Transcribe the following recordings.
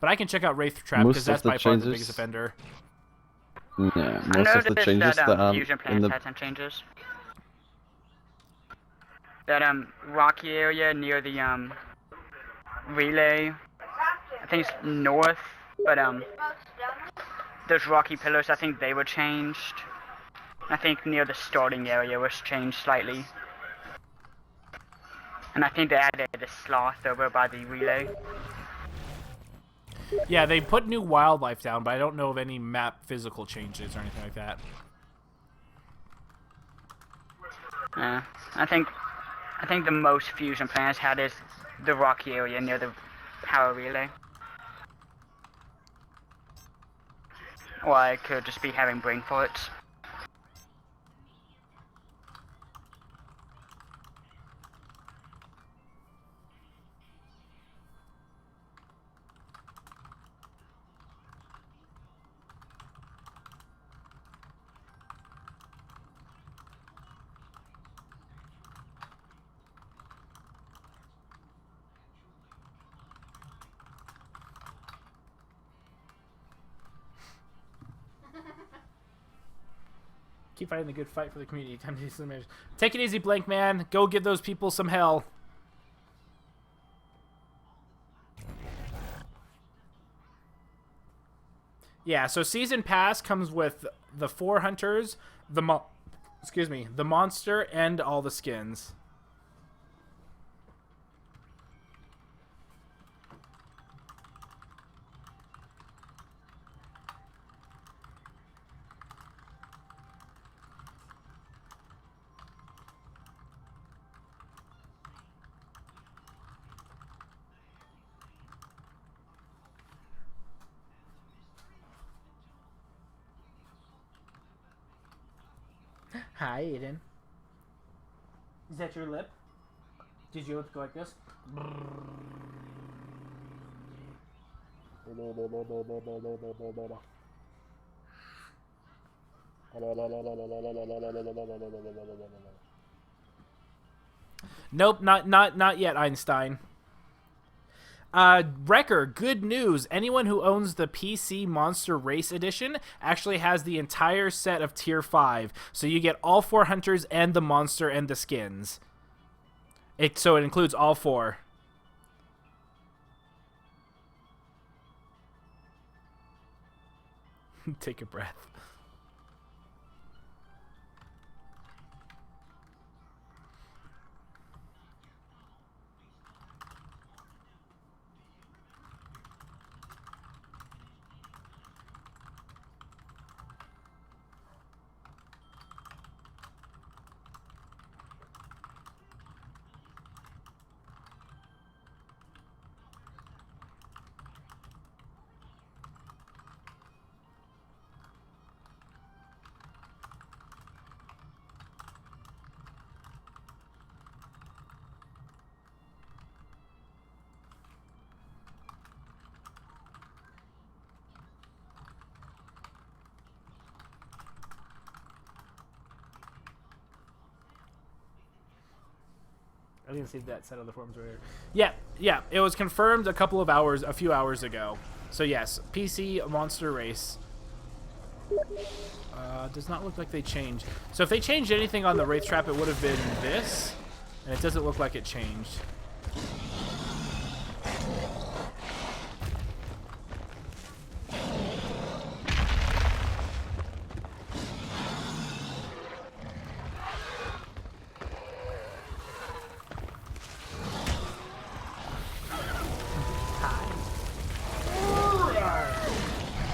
But I can check out Wraith Trap because that's by far the biggest offender. Yeah, most of the changes that Fusion Plants had some changes. That rocky area near the relay, I think it's north, but those rocky pillars, I think they were changed. I think near the starting area was changed slightly. And I think they added the sloth over by the relay. Yeah, they put new wildlife down, but I don't know of any map physical changes or anything like that. Yeah, I think the most fusion plants had is the rocky area near the power relay. Or I could just be having brain farts. Keep fighting the good fight for the community. Time to do some damage. Take it easy, Blank Man. Go give those people some hell. Yeah, so Season Pass comes with the 4 hunters, the monster, and all the skins. Hi, Aiden. Is that your lip? Did your lips go like this? Nope, not yet, Einstein. Wrecker, good news. Anyone who owns the PC Monster Race Edition actually has the entire set of Tier 5. So you get all 4 hunters and the monster and the skins. So it includes all 4. Take a breath. I didn't see that set on the forums earlier. Yeah, it was confirmed a few hours ago. So yes, PC Monster Race. Does not look like they changed. So if they changed anything on the Wraith Trap, it would have been this, and it doesn't look like it changed.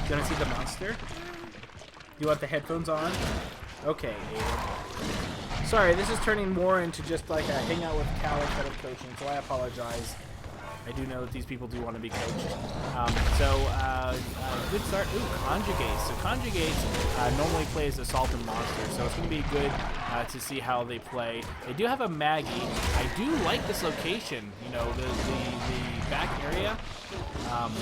Do you want to see the monster? You want the headphones on? Okay, Aiden. Sorry, this is turning more into just like a hangout with Cal instead of coaching, so I apologize. I do know that these people do want to be coached. Good start. Ooh, Conjugate. So Conjugate normally plays Assault and Monster, so it's going to be good to see how they play. They do have a Maggie. I do like this location. You know, the back area.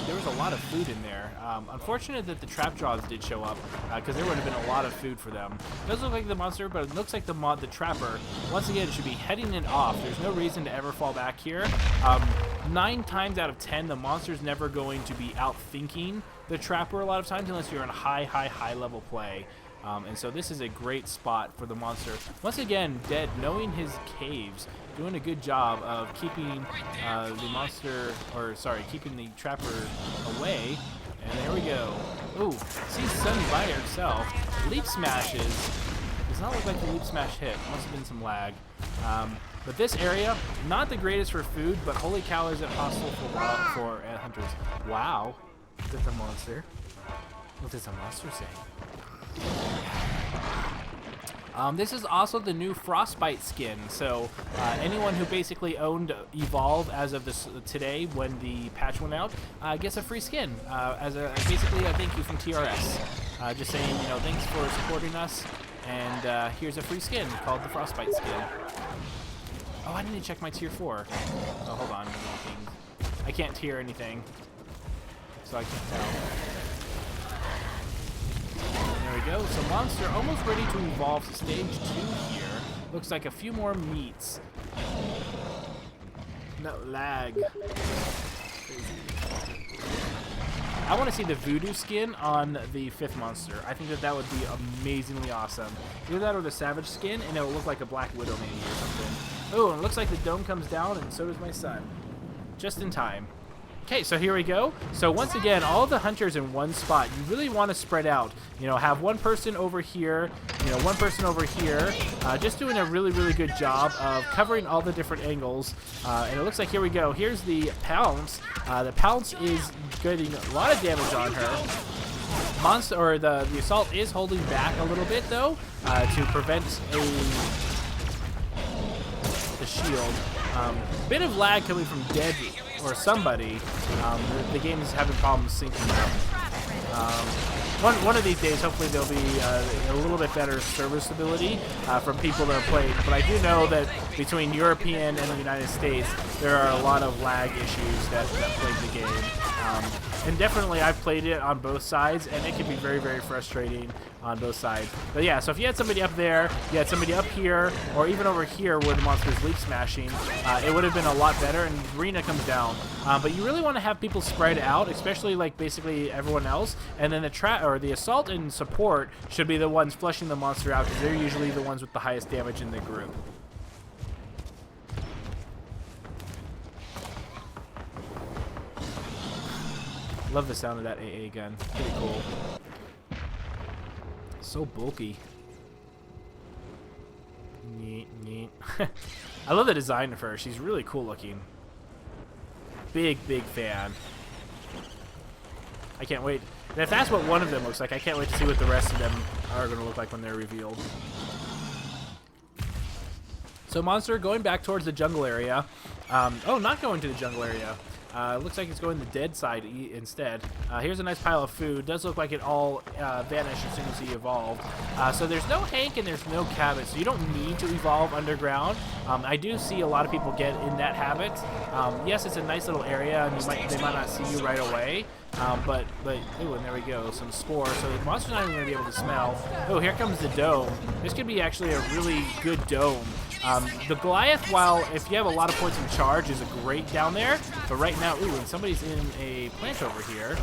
There was a lot of food in there. Unfortunate that the trap jaws did show up, because there would have been a lot of food for them. It does look like the monster, but it looks like the trapper, once again, should be heading it off. There's no reason to ever fall back here. 9 times out of 10, the monster's never going to be out-thinking the trapper a lot of times unless you're in a high level play. And so this is a great spot for the monster. Once again, Dead, knowing his caves, doing a good job of keeping the monster, or sorry, keeping the trapper away. And there we go. Ooh, see Sunny by herself. Leap smashes. Does not look like the leap smash hit. Must have been some lag. But this area, not the greatest for food, but holy cow, is it hostile for hunters. Wow. Is it the monster? What does the monster say? This is also the new Frostbite skin, so anyone who basically owned Evolve as of today when the patch went out gets a free skin as basically a thank you from TRS. Just saying, you know, thanks for supporting us, and here's a free skin called the Frostbite skin. Oh, I need to check my tier 4. Oh, hold on. I can't tier anything, so I can't tell. There we go. So monster almost ready to evolve to stage 2 here. Looks like a few more meats. No lag. Crazy. I want to see the voodoo skin on the 5th monster. I think that would be amazingly awesome. Either that or the savage skin, and it will look like a black widow maybe or something. Oh, and it looks like the dome comes down, and so does my son. Just in time. Okay, so here we go. So once again, all the hunters in one spot. You really want to spread out. You know, have one person over here, you know, one person over here. Just doing a really good job of covering all the different angles. And it looks like here we go. Here's the Pounce. The Pounce is getting a lot of damage on her. Monster, or the Assault is holding back a little bit though, to prevent the shield. Bit of lag coming from Dead or somebody. The game is having problems syncing up. One of these days, hopefully there'll be a little bit better server stability from people that have played. But I do know that between European and the United States, there are a lot of lag issues that plague the game. And definitely I've played it on both sides, and it can be very frustrating on both sides. But yeah, so if you had somebody up there, you had somebody up here, or even over here where the monster's leap smashing, it would have been a lot better, and Rena comes down. But you really want to have people spread out, especially like basically everyone else, and then the Assault and Support should be the ones flushing the monster out, because they're usually the ones with the highest damage in the group. Love the sound of that AA gun. Pretty cool. So bulky. Neat. I love the design of her. She's really cool looking. Big fan. I can't wait. And if that's what one of them looks like, I can't wait to see what the rest of them are going to look like when they're revealed. So monster going back towards the jungle area. Oh, not going to the jungle area. Looks like it's going the Dead side instead. Here's a nice pile of food. Does look like it all vanished as soon as he evolved. So there's no Hank and there's no Cabot, so you don't need to evolve underground. I do see a lot of people get in that habit. Yes, it's a nice little area, and they might not see you right away. But ooh, and there we go, some spores. So the monster's not even going to be able to smell. Oh, here comes the dome. This could be actually a really good dome. The Goliath, while if you have a lot of points in charge, is a great down there. But right now, ooh, and somebody's in a plant over here.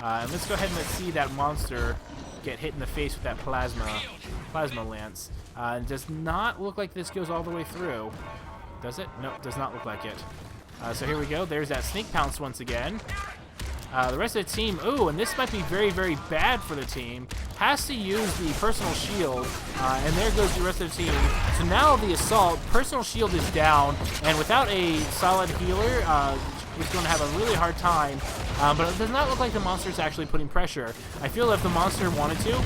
And let's go ahead and let's see that monster get hit in the face with that plasma lance. It does not look like this goes all the way through. Does it? No, does not look like it. So here we go. There's that Snake Pounce once again. The rest of the team, ooh, and this might be very bad for the team, has to use the personal shield, and there goes the rest of the team. So now the Assault, personal shield is down, and without a solid healer, he's going to have a really hard time, but it does not look like the monster is actually putting pressure. I feel if the monster wanted to,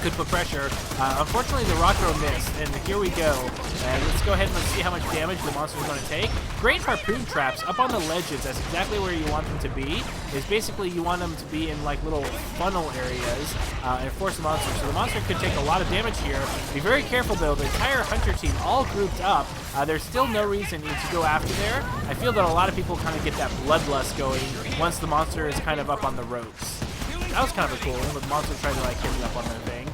could put pressure. Unfortunately, the rock throw missed, and here we go. And let's go ahead and let's see how much damage the monster is going to take. Great harpoon traps up on the ledges. That's exactly where you want them to be. Is basically you want them to be in like little funnel areas and force the monster. So the monster could take a lot of damage here. Be very careful though. The entire hunter team all grouped up. There's still no reason to go after there. I feel that a lot of people kind of get that bloodlust going once the monster is kind of up on the ropes. That was kind of a cool one, but the monster tried to like hit it up on their thing.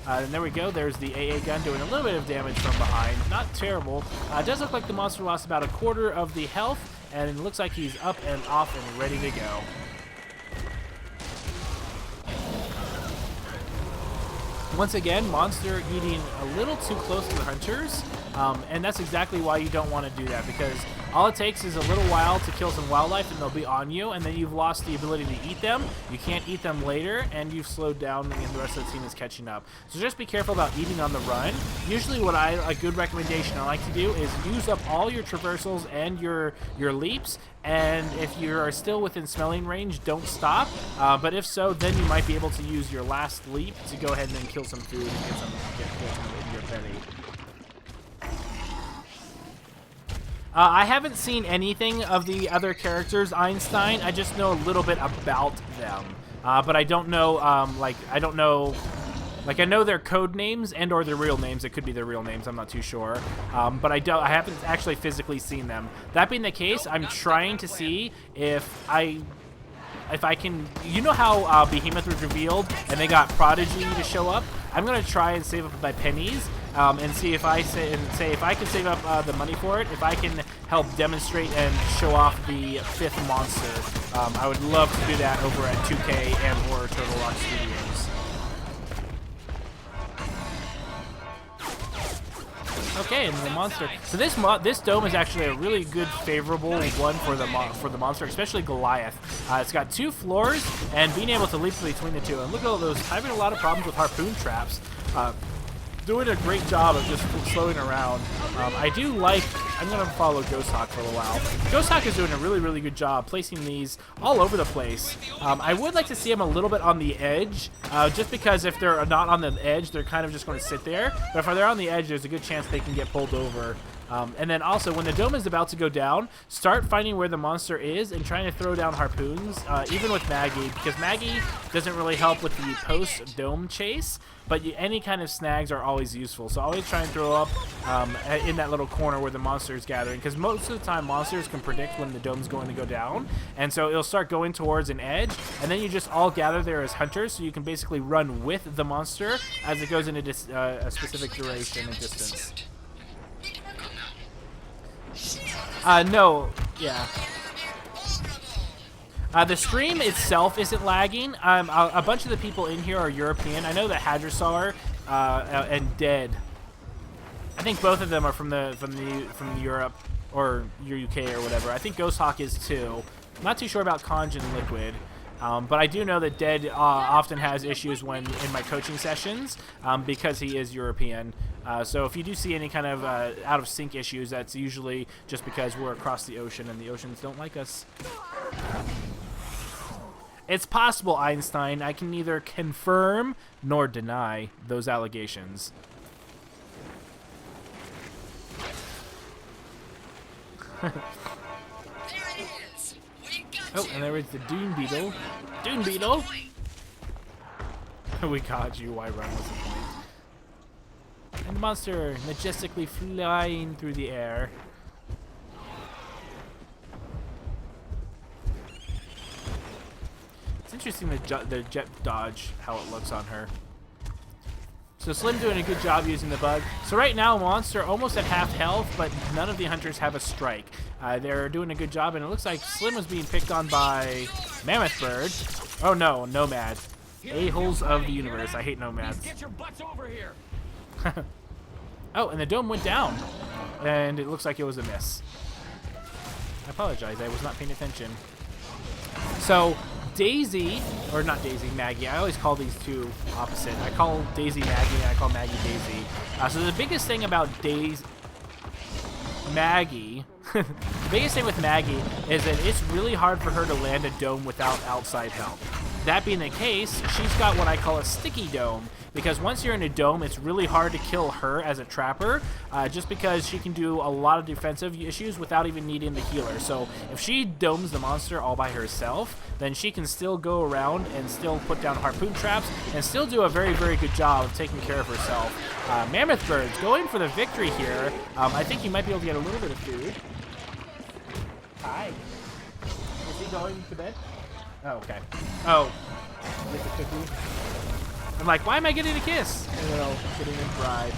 And there we go. There's the AA gun doing a little bit of damage from behind. Not terrible. It does look like the monster lost about a quarter of the health and it looks like he's up and off and ready to go. Once again, monster eating a little too close to the hunters, and that's exactly why you don't want to do that, because all it takes is a little while to kill some wildlife and they'll be on you, and then you've lost the ability to eat them. You can't eat them later, and you've slowed down, and the rest of the team is catching up. So just be careful about eating on the run. Usually a good recommendation I like to do is use up all your traversals and your leaps, and if you are still within smelling range, don't stop. But if so, then you might be able to use your last leap to go ahead and then kill some food and get some in your belly. I haven't seen anything of the other characters, Einstein. I just know a little bit about them, but I don't know. I know their code names and or their real names. It could be their real names. I'm not too sure, but I haven't actually physically seen them. That being the case, I'm trying to see if I can. You know how Behemoth was revealed and they got Prodigy to show up? I'm gonna try and save up my pennies and see if I say if I can save up the money for it. If I can help demonstrate and show off the 5th monster, I would love to do that over at 2K and or Turtle Rock Studios. Okay, and the monster. So this dome is actually a really good, favorable one for the monster, especially Goliath. It's got 2 floors, and being able to leap between the 2. And look at all those, having a lot of problems with harpoon traps. Doing a great job of just slowing around. I do like. I'm gonna follow Ghost Hawk for a while. Ghost Hawk is doing a really, really good job placing these all over the place. I would like to see them a little bit on the edge, just because if they're not on the edge, they're kind of just going to sit there. But if they're on the edge, there's a good chance they can get pulled over. And then also, when the dome is about to go down, start finding where the monster is and trying to throw down harpoons, even with Maggie, because Maggie doesn't really help with the post-dome chase, but any kind of snags are always useful. So always try and throw up in that little corner where the monster is gathering, because most of the time monsters can predict when the dome's going to go down, and so it'll start going towards an edge, and then you just all gather there as hunters, so you can basically run with the monster as it goes into a specific duration and distance. No, yeah. The stream itself isn't lagging. A bunch of the people in here are European. I know that Hadrosaur and Dead. I think both of them are from Europe or UK or whatever. I think Ghost Hawk is too. I'm not too sure about Conj and Liquid. But I do know that Dead often has issues when in my coaching sessions because he is European. So if you do see any kind of out of sync issues, that's usually just because we're across the ocean and the oceans don't like us. It's possible, Einstein. I can neither confirm nor deny those allegations. Oh, and there is the Dune Beetle. Dune Beetle! We got you. Why run was the point? And the monster majestically flying through the air. It's interesting the jet dodge, how it looks on her. So Slim doing a good job using the bug. So right now, Monster almost at half health, but none of the hunters have a strike. They're doing a good job, and it looks like Slim was being picked on by Mammoth Bird. Oh no, Nomad. A-holes of the universe. I hate Nomads. Get your butts over here. Oh, and the dome went down, and it looks like it was a miss. I apologize, I was not paying attention. So Daisy, or not Daisy, Maggie. I always call these two opposite. I call Daisy Maggie, and I call Maggie Daisy. So the biggest thing about Maggie, the biggest thing with Maggie is that it's really hard for her to land a dome without outside help. That being the case, she's got what I call a sticky dome, because once you're in a dome, it's really hard to kill her as a trapper, just because she can do a lot of defensive issues without even needing the healer. So if she domes the monster all by herself, then she can still go around and still put down harpoon traps and still do a very, very good job of taking care of herself. Mammoth Bird's going for the victory here. I think he might be able to get a little bit of food. Hi. Is he going to bed? Oh, okay. Oh, get the cookie. I'm like, why am I getting a kiss? You know, getting a bride.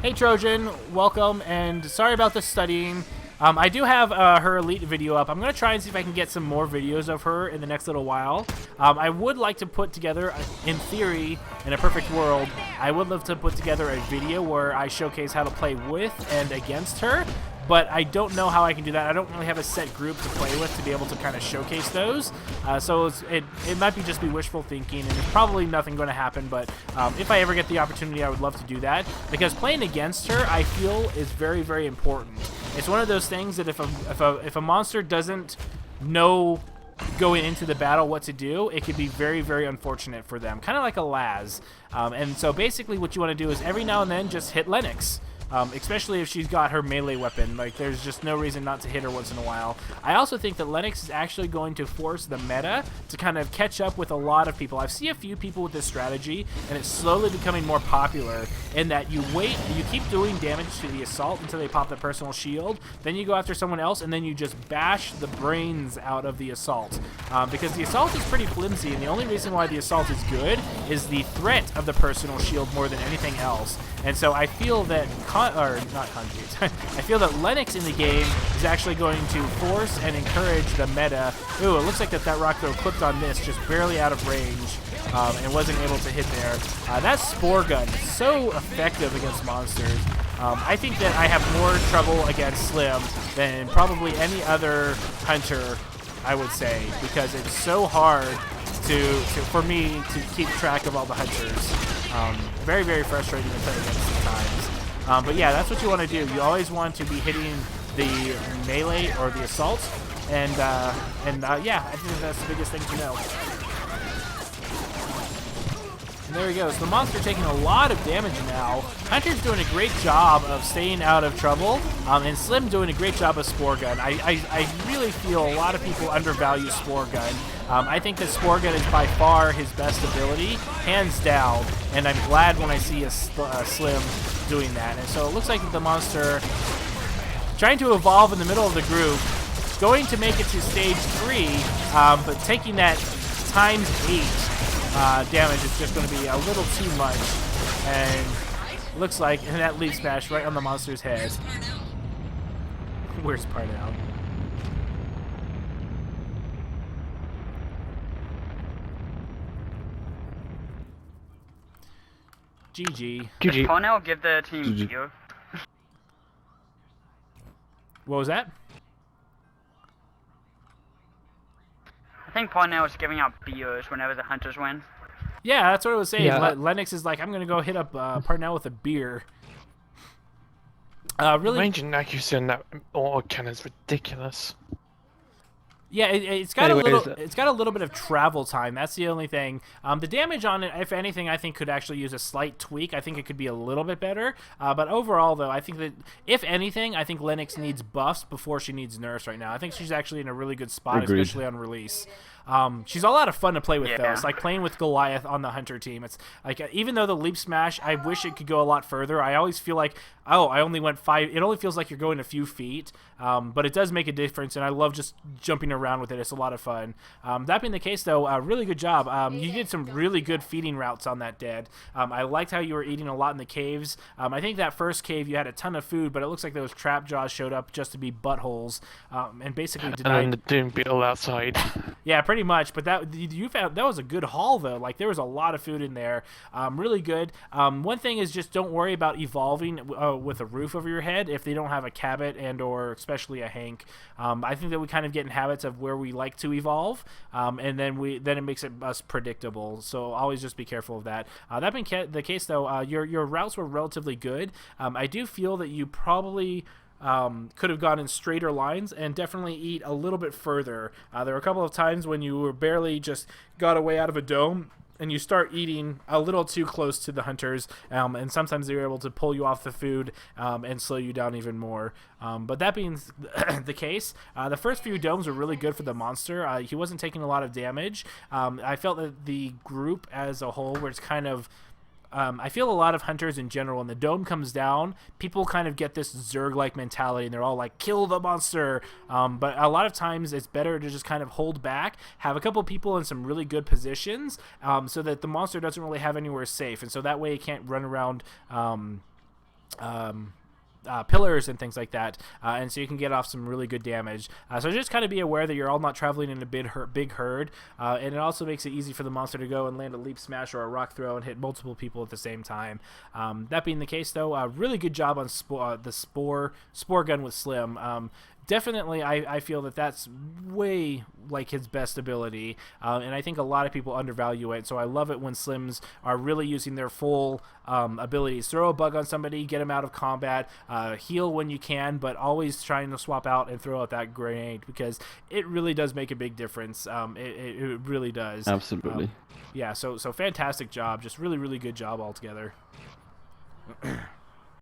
Hey Trojan, welcome, and sorry about the studying. I do have her elite video up. I'm going to try and see if I can get some more videos of her in the next little while. I would like to put together, in theory, in a perfect world, I would love to put together a video where I showcase how to play with and against her. But I don't know how I can do that. I don't really have a set group to play with to be able to kind of showcase those. So it might just be wishful thinking, and there's probably nothing going to happen. But if I ever get the opportunity, I would love to do that. Because playing against her, I feel, is very, very important. It's one of those things that if a monster doesn't know going into the battle what to do, it could be very, very unfortunate for them. Kind of like a Laz. And so basically what you want to do is every now and then just hit Lennox. Especially if she's got her melee weapon. Like, there's just no reason not to hit her once in a while. I also think that Lennox is actually going to force the meta to kind of catch up with a lot of people. I've seen a few people with this strategy, and it's slowly becoming more popular in that you keep doing damage to the assault until they pop the personal shield, then you go after someone else, and then you just bash the brains out of the assault. Because the assault is pretty flimsy, and the only reason why the assault is good is the threat of the personal shield more than anything else. And so I feel that I feel that Lennox in the game is actually going to force and encourage the meta. Ooh, it looks like that rock throw clipped on this, just barely out of range, and wasn't able to hit there. That Spore Gun is so effective against monsters. I think that I have more trouble against Slim than probably any other hunter, I would say, because it's so hard for me to keep track of all the hunters. Very, very frustrating to play against at times. But yeah, that's what you want to do. You always want to be hitting the melee or the assault, and yeah, I think that's the biggest thing to know. And there he goes. The monster taking a lot of damage now. Hunter's doing a great job of staying out of trouble, and Slim doing a great job of Spore Gun. I really feel a lot of people undervalue Spore Gun. I think that Spore Gun is by far his best ability, hands down, and I'm glad when I see a Slim doing that. And so it looks like the monster trying to evolve in the middle of the group, going to make it to stage 3, but taking that times 8 damage is just going to be a little too much. And looks like, and that leaf smash right on the monster's head. Where's Parnell? GG. Did Parnell give the team Shear? What was that? I think Parnell is giving out beers whenever the hunters win. Yeah, that's what I was saying. Yeah. Lennox is like, I'm going to go hit up Parnell with a beer. Really? Range and accuracy on that auto cannon is ridiculous. Yeah, it's got a little bit of travel time. That's the only thing. The damage on it, if anything, I think could actually use a slight tweak. I think it could be a little bit better. But overall, though, I think that if anything, I think Lennox needs buffs before she needs nerfs right now. I think she's actually in a really good spot, Agreed. especially on release. She's a lot of fun to play with, though. It's like playing with Goliath on the Hunter team. It's like, even though the Leap Smash, I wish it could go a lot further. I always feel like, oh, I only went 5. It only feels like you're going a few feet, but it does make a difference, and I love just jumping around with it. It's a lot of fun. That being the case, though, really good job. You did some really good feeding routes on that dead. I liked how you were eating a lot in the caves. I think that first cave you had a ton of food, but it looks like those trap jaws showed up just to be buttholes, and basically denied. And then the Doom Beetle outside. Yeah, pretty much. But that you found that was a good haul, though. Like, there was a lot of food in there. Really good. One thing is just don't worry about evolving with a roof over your head if they don't have a Cabot and or especially a Hank. I think that we kind of get in habits of where we like to evolve, and then it makes us predictable. So always just be careful of that. That being the case, though, your routes were relatively good. I do feel that you probably could have gone in straighter lines and definitely eat a little bit further. There were a couple of times when you were barely just got away out of a dome and you start eating a little too close to the hunters, and sometimes they're able to pull you off the food and slow you down even more. But that being the case, the first few domes were really good for the monster. He wasn't taking a lot of damage. I felt that the group as a whole was kind of I feel a lot of hunters in general, when the dome comes down, people kind of get this Zerg-like mentality, and they're all like, kill the monster. But a lot of times it's better to just kind of hold back, have a couple people in some really good positions, so that the monster doesn't really have anywhere safe, and so that way it can't run around pillars and things like that, and so you can get off some really good damage. So just kind of be aware that you're all not traveling in a big herd, and it also makes it easy for the monster to go and land a leap smash or a rock throw and hit multiple people at the same time. That being the case, though, really good job on the spore gun with Slim. Definitely, I feel that that's way like his best ability, and I think a lot of people undervalue it. So I love it when Slims are really using their full abilities. Throw a bug on somebody, get them out of combat, heal when you can, but always trying to swap out and throw out that grenade, because it really does make a big difference. It really does. Absolutely. Yeah, so fantastic job. Just really, really good job altogether.